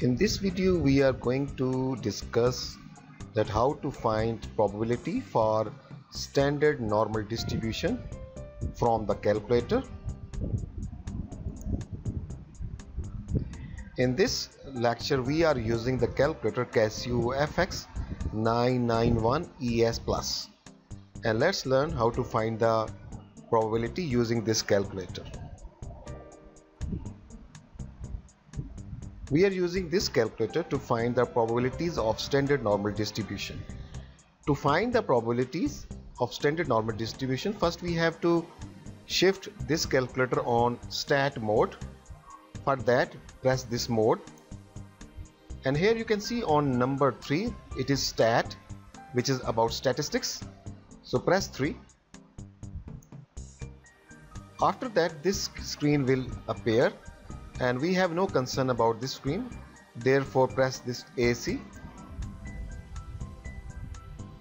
In this video we are going to discuss that how to find probability for standard normal distribution from the calculator. In this lecture we are using the calculator Casio FX 991 ES Plus, and let's learn how to find the probability using this calculator. We are using this calculator to find the probabilities of standard normal distribution. To find the probabilities of standard normal distribution, first we have to shift this calculator on stat mode. For that, press this mode, and here you can see on number 3 it is stat, which is about statistics. So press 3. After that, this screen will appear, and we have no concern about this screen, therefore press this AC.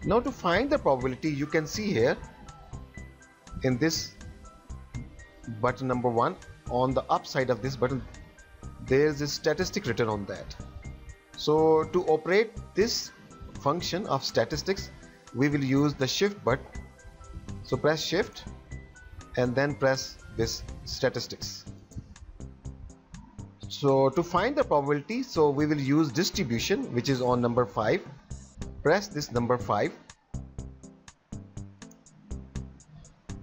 Now to find the probability, you can see here in this button number 1, on the upside of this button there is a statistic written on that. So to operate this function of statistics, we will use the shift button. So press shift and then press this statistics. So to find the probability, so we will use distribution, which is on number 5. Press this number 5.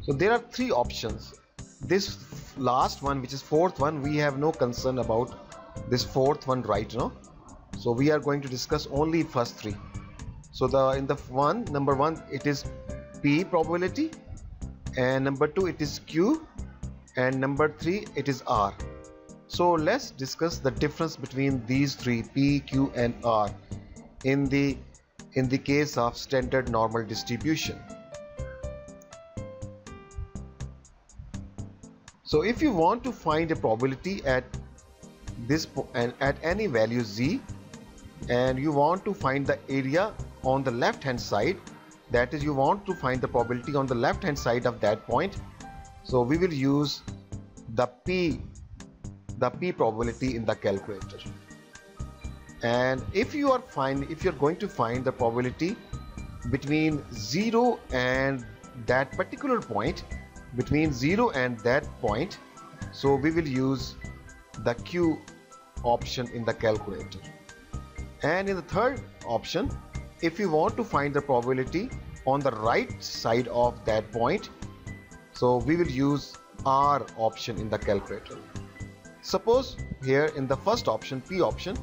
So there are 3 options. This last one, which is 4th one, we have no concern about this 4th one right now. So we are going to discuss only first 3. So in the number 1 it is P probability, and number 2 it is Q, and number 3 it is R. So let's discuss the difference between these 3, P, Q and R, in the case of standard normal distribution. So if you want to find a probability at this and at any value z, and you want to find the area on the left hand side, that is, you want to find the probability on the left hand side of that point, so we will use the P probability in the calculator. And if you are going to find the probability between 0 and that particular point, so we will use the Q option in the calculator. And in the third option, if you want to find the probability on the right side of that point, so we will use R option in the calculator. Suppose here in the first option, P option,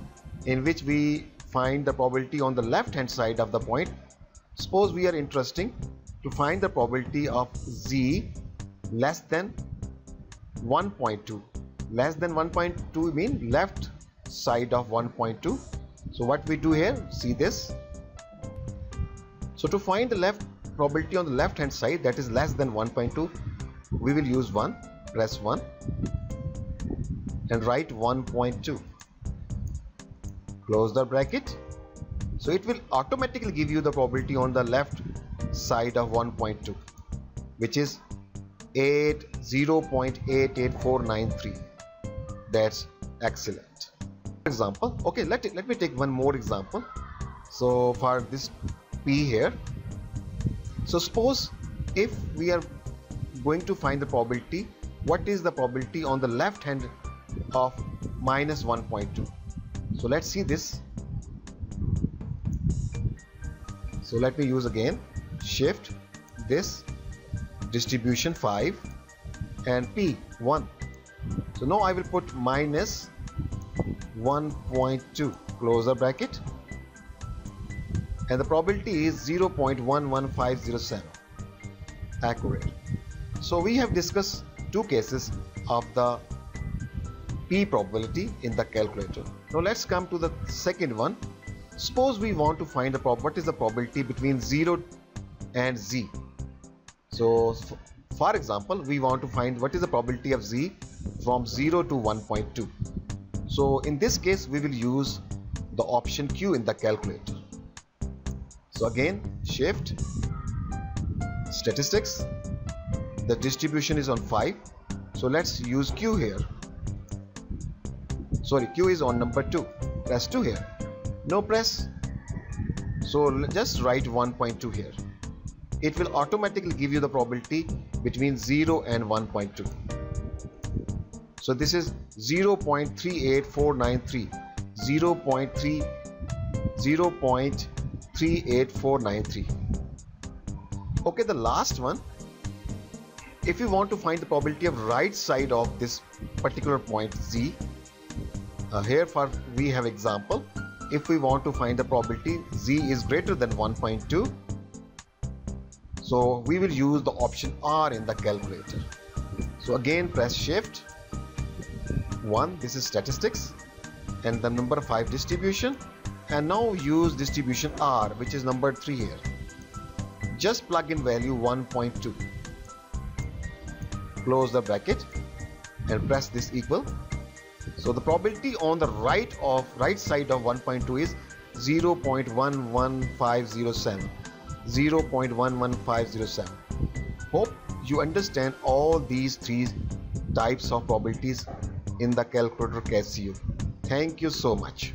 in which we find the probability on the left hand side of the point, suppose we are interested to find the probability of Z less than 1.2. Less than 1.2 mean left side of 1.2. So what we do here, see this. So to find the probability on the left hand side, that is less than 1.2, we will use 1. Press 1 and write 1.2. Close the bracket. So it will automatically give you the probability on the left side of 1.2, which is 0.888493. That's excellent. Example. Okay, let me take one more example. So for this P here, so suppose if we are going to find the probability, what is the probability on the left hand of minus 1.2? So let's see this. So let me use again shift this distribution 5 and P 1. So now I will put minus 1.2, close the bracket, and the probability is 0.11507. accurate. So we have discussed 2 cases of the P probability in the calculator. Now let's come to the second one. Suppose we want to find what is the probability between 0 and Z. So for example, we want to find what is the probability of Z from 0 to 1.2. So in this case we will use the option Q in the calculator. So again, shift statistics, the distribution is on 5, so let's use Q here. Q is on number 2. press 2 here. No press. So just write 1.2 here. It will automatically give you the probability between 0 and 1.2. So this is 0.38493. 0.38493. Okay, the last one. If you want to find the probability of right side of this particular point Z, here we have example. If we want to find the probability Z is greater than 1.2, so we will use the option R in the calculator. So again press shift 1, this is statistics, and the number 5 distribution, and now use distribution R, which is number 3 here. Just plug in value 1.2. Close the bracket and press this equal. So the probability on the right side of 1.2 is 0.11507. 0.11507. Hope you understand all these 3 types of probabilities in the calculator Casio. Thank you so much.